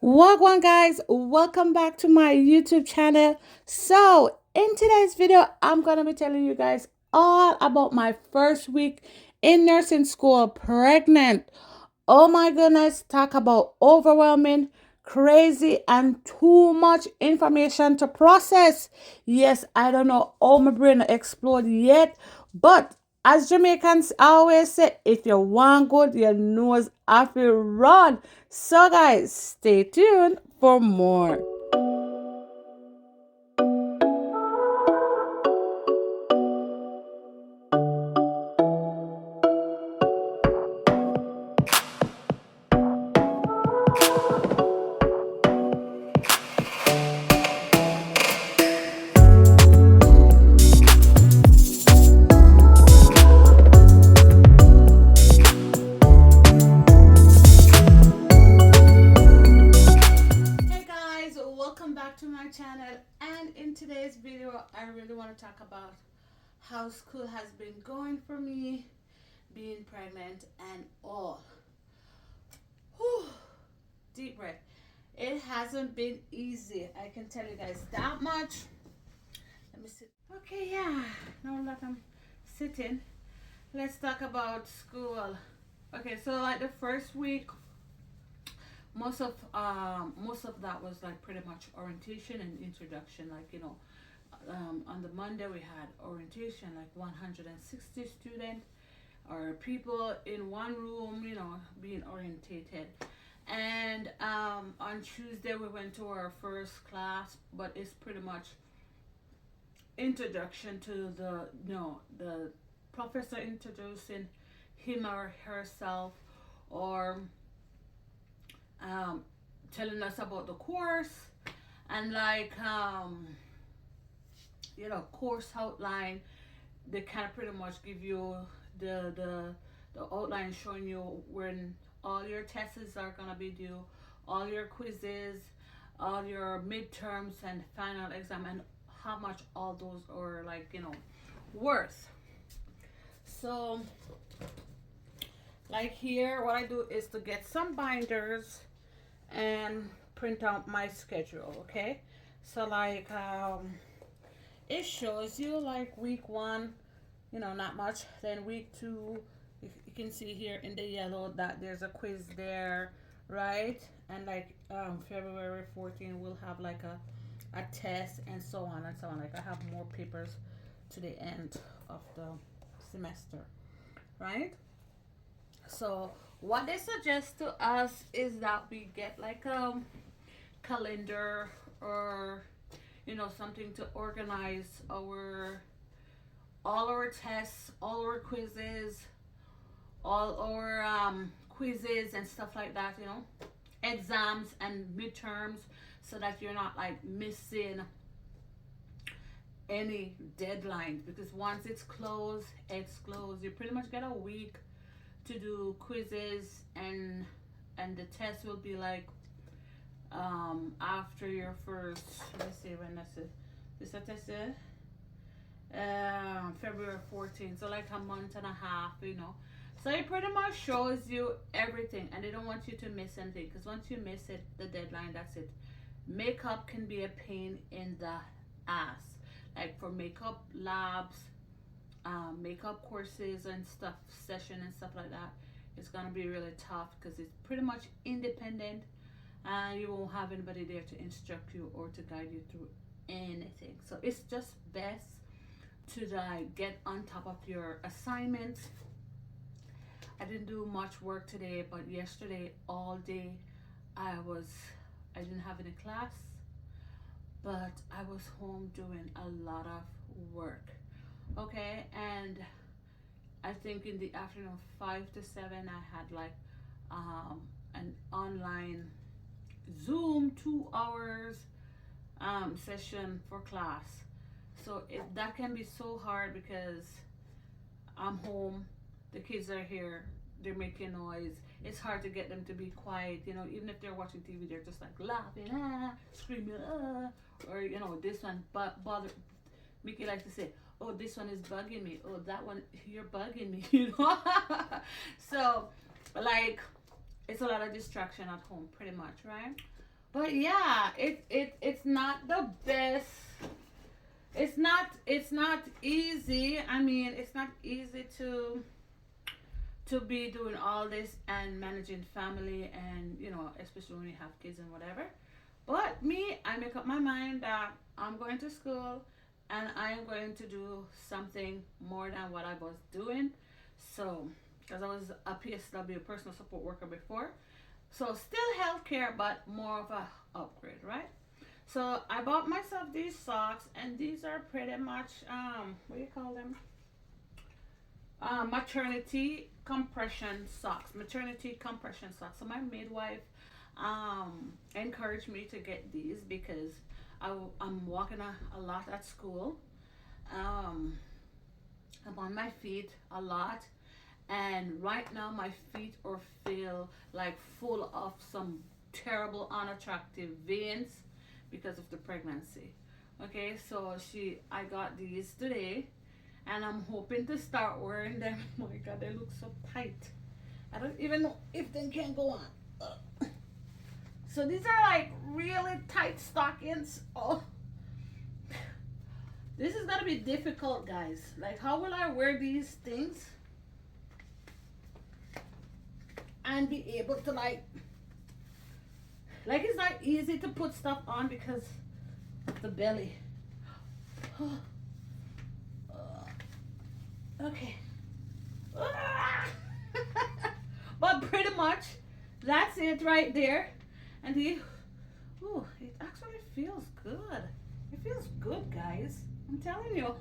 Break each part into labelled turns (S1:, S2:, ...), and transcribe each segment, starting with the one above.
S1: Welcome, guys. Welcome back to my YouTube channel. So, in today's video, I'm gonna be telling you guys all about my first week in nursing school, pregnant. Oh my goodness, talk about overwhelming, crazy, and too much information to process. Yes, I don't know how my brain explode yet, but as Jamaicans always say, if you want good, your nose have to run. So guys, stay tuned for more. Hey guys, welcome back to my channel. And in today's video, I really want to talk about how school has been going for me, being pregnant and all. Whew, deep breath. It hasn't been easy. I can tell you guys that much. Let me sit. Okay, yeah. Now that I'm sitting, let's talk about school. Okay, so like the first week, most of that was like pretty much orientation and introduction. On the Monday we had orientation, like 160 students or people in one room, being orientated. And on Tuesday we went to our first class, but it's pretty much introduction to the professor introducing him or herself, or um, telling us about the course, and course outline. They kind of pretty much give you the outline, showing you when all your tests are gonna be due, all your quizzes, all your midterms and final exam, and how much all those are worth. So like here, what I do is to get some binders and print out my schedule. Okay, so it shows you like week one, not much. Then week two, you can see here in the yellow that there's a quiz there, right? And February 14th, we'll have like a test, and so on and so on. Like I have more papers to the end of the semester, right? So what they suggest to us is that we get like a calendar, or something to organize our all our tests, all our quizzes, all our quizzes and stuff like that, exams and midterms, so that you're not like missing any deadlines, because once it's closed. You pretty much get a week to do quizzes, and the test will be like after your first, let's see when that's it. This test is February 14th, so like a month and a half, so it pretty much shows you everything, and they don't want you to miss anything, because once you miss it, the deadline, that's it. Makeup can be a pain in the ass, like for makeup labs, makeup courses and stuff, session and stuff like that. It's gonna be really tough because it's pretty much independent, and you won't have anybody there to instruct you or to guide you through anything. So it's just best to like get on top of your assignments. I didn't do much work today, but yesterday all day I didn't have any class, but I was home doing a lot of work. Okay, and I think in the afternoon, 5 to 7, I had like an online Zoom 2 hours session for class. So that can be so hard, because I'm home, the kids are here, they're making noise. It's hard to get them to be quiet. Even if they're watching TV, they're just like laughing, screaming, or this one bother. Mickey likes to say, "Oh, this one is bugging me. Oh, that one, you're bugging me." So, like, it's a lot of distraction at home, pretty much, right? But yeah, it's not the best. It's not easy. I mean, it's not easy to be doing all this and managing family, and especially when you have kids and whatever. But me, I make up my mind that I'm going to school and I am going to do something more than what I was doing. So, because I was a PSW, personal support worker before, so still healthcare, but more of a upgrade, right? So I bought myself these socks, and these are pretty much what do you call them? Maternity compression socks. Maternity compression socks. So my midwife encouraged me to get these because I'm walking a lot at school. Um, I'm on my feet a lot, and right now my feet are feel like full of some terrible unattractive veins because of the pregnancy. Okay, so I got these today, and I'm hoping to start wearing them. Oh my god, they look so tight. I don't even know if they can go on. So these are like really tight stockings. Oh, this is gonna be difficult, guys. Like, how will I wear these things and be able to like it's not easy to put stuff on because of the belly. Okay. But pretty much that's it right there. And it actually feels good. It feels good, guys. I'm telling you.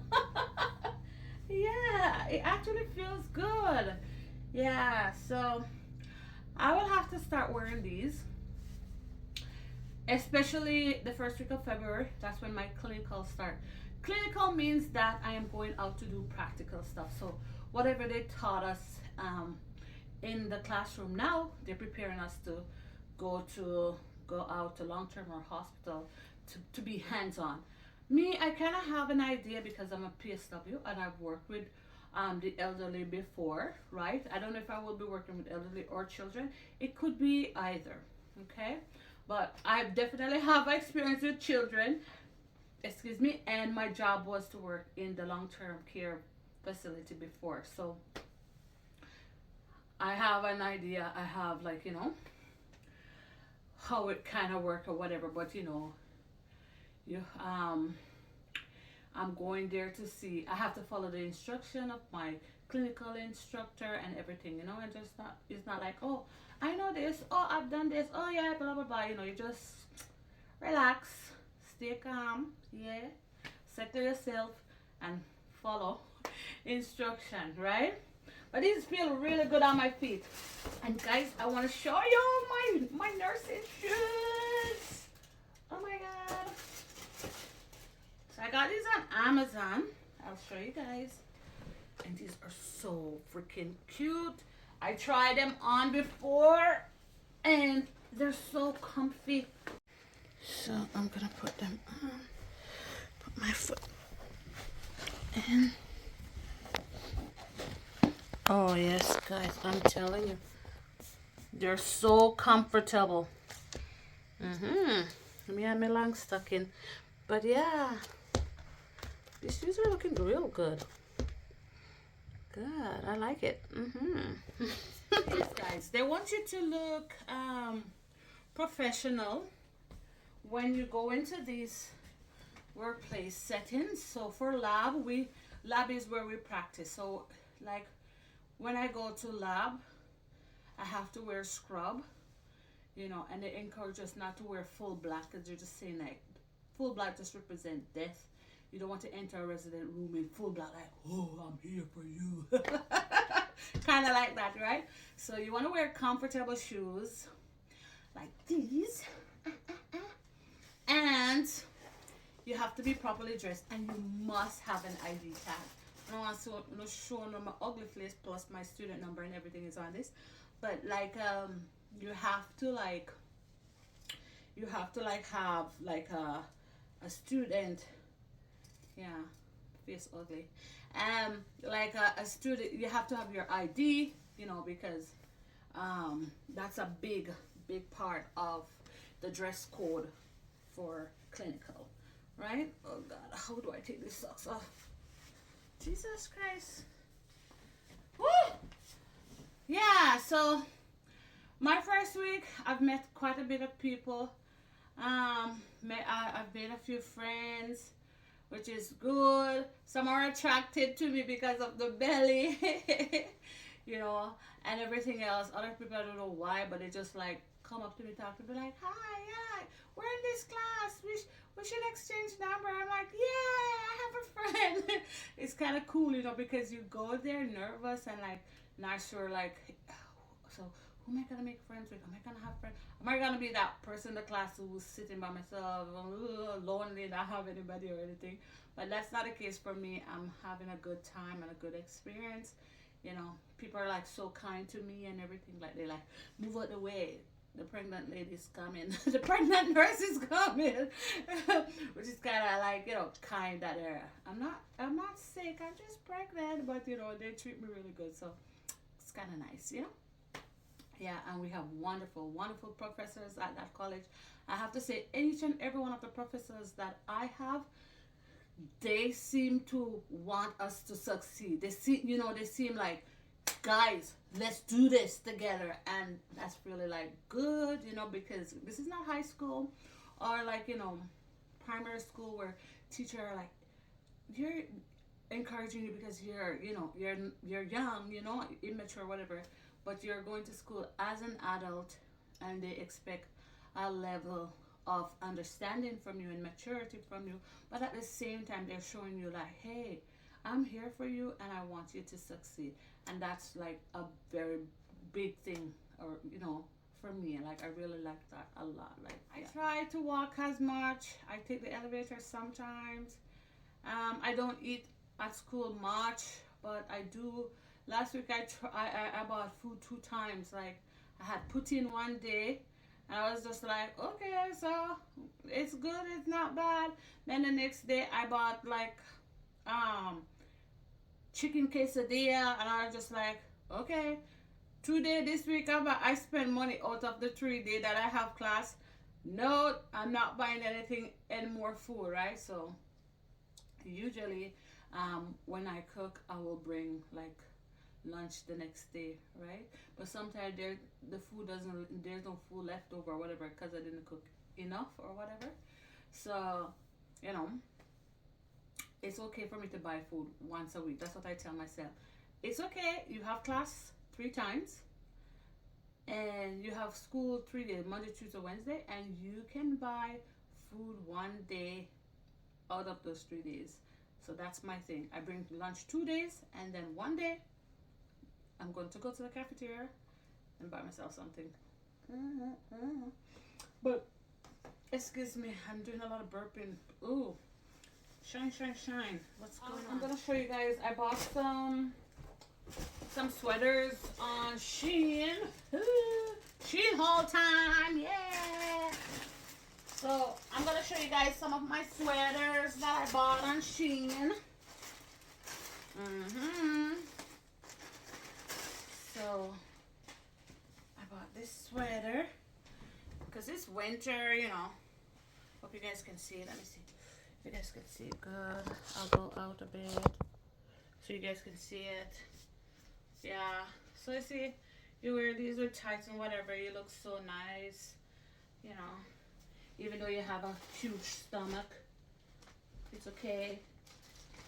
S1: Yeah, it actually feels good. Yeah, so I will have to start wearing these, especially the first week of February. That's when my clinical start. Clinical means that I am going out to do practical stuff. So whatever they taught us in the classroom now, they're preparing us to go to go out to long-term or hospital to be hands-on. Me, I kind of have an idea because I'm a PSW and I've worked with the elderly before, right? I don't know if I will be working with elderly or children. It could be either, okay? But I definitely have experience with children, excuse me, and my job was to work in the long-term care facility before. So I have an idea. I have how it kind of work or whatever, but you I'm going there to see. I have to follow the instruction of my clinical instructor and everything, and just not it's not like, oh, I know this, oh, I've done this, oh yeah, blah blah blah. You just relax, stay calm, yeah, settle yourself and follow instruction, right? But these feel really good on my feet. And guys, I want to show you my nursing shoes. Oh my god. So I got these on Amazon. I'll show you guys. And these are so freaking cute. I tried them on before and they're so comfy. So I'm gonna put them on. Put my foot in. Oh yes, guys, I'm telling you, they're so comfortable. Me and my long stocking, but yeah, these shoes are looking real good. Good, I like it. Yes, guys, they want you to look professional when you go into these workplace settings. So for lab is where we practice. So like, when I go to lab, I have to wear scrub, and they encourage us not to wear full black because they're just saying like full black just represent death. You don't want to enter a resident room in full black like, oh, I'm here for you. Kind of like that, right? So you want to wear comfortable shoes like these. And you have to be properly dressed, and you must have an ID tag. I don't want to show my ugly face, plus my student number and everything is on this, but you have to have a student, yeah, face ugly, like a student. You have to have your ID, because that's a big part of the dress code for clinical, right? Oh God, how do I take these socks off? Jesus Christ. Woo! Yeah, so my first week, I've met quite a bit of people. I've made a few friends, which is good. Some are attracted to me because of the belly, you know, and everything else. Other people, I don't know why, but they just like come up to me, talk to me, like, hi, we're in this class. We should exchange number. I'm like, yeah, I have a friend. It's kind of cool, you know, because you go there nervous and like not sure, like, so who am I gonna make friends with? Am I gonna have friends? Am I gonna be that person in the class who's sitting by myself, lonely, not have anybody or anything? But that's not the case for me. I'm having a good time and a good experience. You know, people are like so kind to me and everything. Like they like move out the way. The pregnant lady's coming. The pregnant nurse is coming, which is kind of like, you know, kind that they're. I'm not sick. I'm just pregnant, but you know they treat me really good, so it's kind of nice, you know. Yeah, and we have wonderful professors at that college. I have to say, each and every one of the professors that I have, they seem to want us to succeed. They seem like, guys, let's do this together, and that's really like good, you know, because this is not high school or like, you know, primary school where teacher are like, you're encouraging you because you're young, you know, immature, whatever, but you're going to school as an adult, and they expect a level of understanding from you and maturity from you, but at the same time they're showing you like, hey, I'm here for you and I want you to succeed. And that's like a very big thing, or you know, for me, like I really like that a lot. Like I try to walk as much. I take the elevator sometimes. I don't eat at school much, but I do. Last week I bought food 2 times. Like I had poutine one day, and I was just like, okay, so it's good, it's not bad. Then the next day I bought like chicken quesadilla, and I was just like, okay, 2 day this week I spend money out of the 3 day that I have class. No, I'm not buying any more food, right? So usually when I cook, I will bring like lunch the next day, right? But sometimes there's no food left over or whatever because I didn't cook enough or whatever. So, you know, it's okay for me to buy food once a week. That's what I tell myself. It's okay. You have class 3 times, and you have school 3 days, Monday, Tuesday, Wednesday, and you can buy food one day out of those 3 days. So that's my thing. I bring lunch 2 days, and then one day I'm going to go to the cafeteria and buy myself something. But excuse me, I'm doing a lot of burping. Ooh, shine. What's going on? I'm gonna show you guys. I bought some sweaters on Shein. Shein haul time, yeah! So I'm gonna show you guys some of my sweaters that I bought on Shein. So I bought this sweater because it's winter, you know. Hope you guys can see it. Let me see. You guys can see it good. I'll go out a bit so you guys can see it. Yeah. So you see, you wear these with tights and whatever, you look so nice. You know, even though you have a huge stomach, it's okay.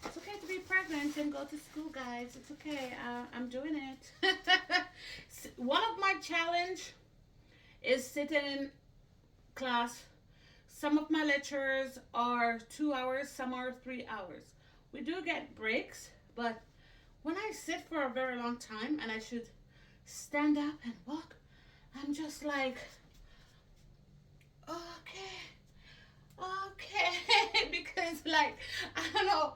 S1: It's okay to be pregnant and go to school, guys. It's okay. I'm doing it. One of my challenge is sitting in class. Some of my lectures are 2 hours, some are 3 hours. We do get breaks, but when I sit for a very long time and I should stand up and walk, I'm just like, okay, because like, I don't know,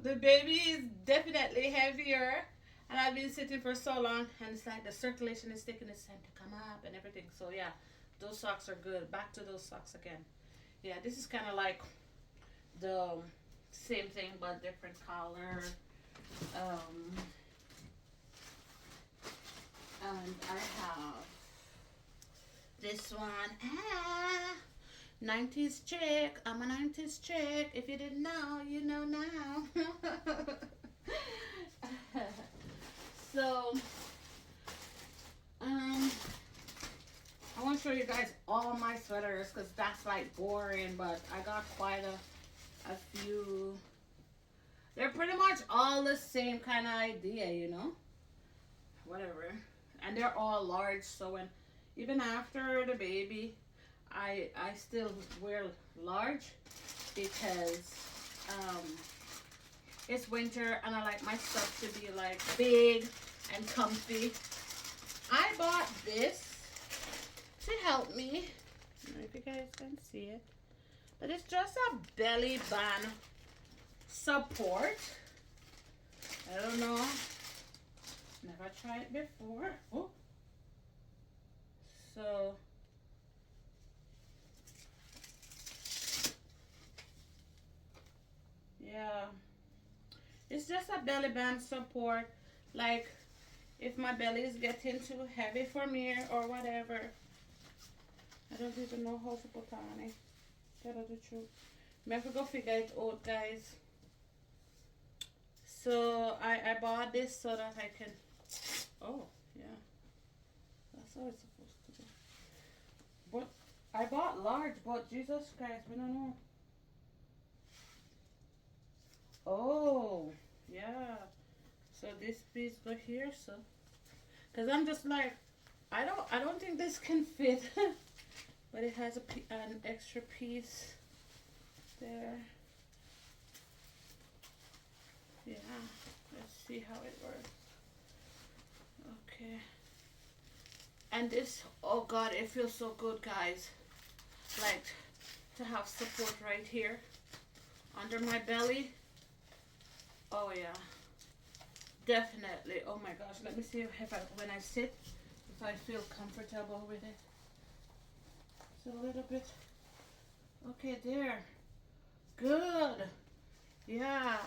S1: the baby is definitely heavier, and I've been sitting for so long, and it's like the circulation is taking its time to come up and everything. So yeah, those socks are good. Back to those socks again. Yeah, this is kind of like the same thing but different color. And I have this one. 90s chick. I'm a 90s chick. If you didn't know, you know now. So, I want to show you guys all my sweaters because that's like boring, but I got quite a few. They're pretty much all the same kind of idea, you know? Whatever. And they're all large, so when even after the baby, I still wear large because it's winter and I like my stuff to be like big and comfy. I bought this to help me. I don't know if you guys can see it, but it's just a belly band support. I don't know. Never tried it before. Oh. So yeah, it's just a belly band support. Like if my belly is getting too heavy for me or whatever. I don't even know how to put on it. Tell the truth. I have to go figure it out, guys. So I bought this so that I can. Oh yeah, that's how it's supposed to be. But I bought large, but Jesus Christ, we don't know. Oh yeah. So this piece go here, so because I'm just like I don't think this can fit, but it has an extra piece there. Yeah, let's see how it works. Okay. And this, oh God, it feels so good, guys. Like to have support right here under my belly. Oh yeah, definitely. Oh my gosh, let me see if when I sit, if I feel comfortable with it. It's a little bit. Okay, there. Good. Yeah.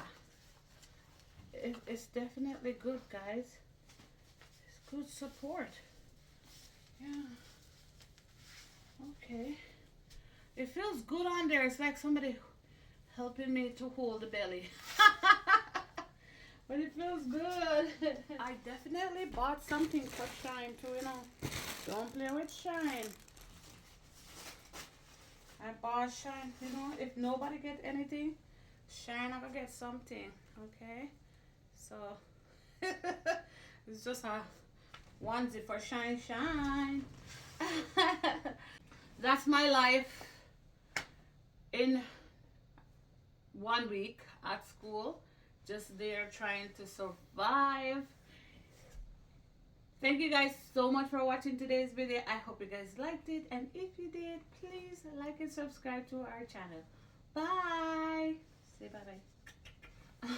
S1: It's definitely good, guys. It's good support. Yeah. Okay. It feels good on there. It's like somebody helping me to hold the belly. But it feels good. I definitely bought something for Shine too, you know. Don't play with Shine. I bought Shine, you know. If nobody get anything, Shine I gonna get something. Okay. So it's just a onesie for Shine Shine. That's my life in 1 week at school. Just there trying to survive. Thank you guys so much for watching today's video. I hope you guys liked it. And if you did, please like and subscribe to our channel. Bye. Say bye-bye.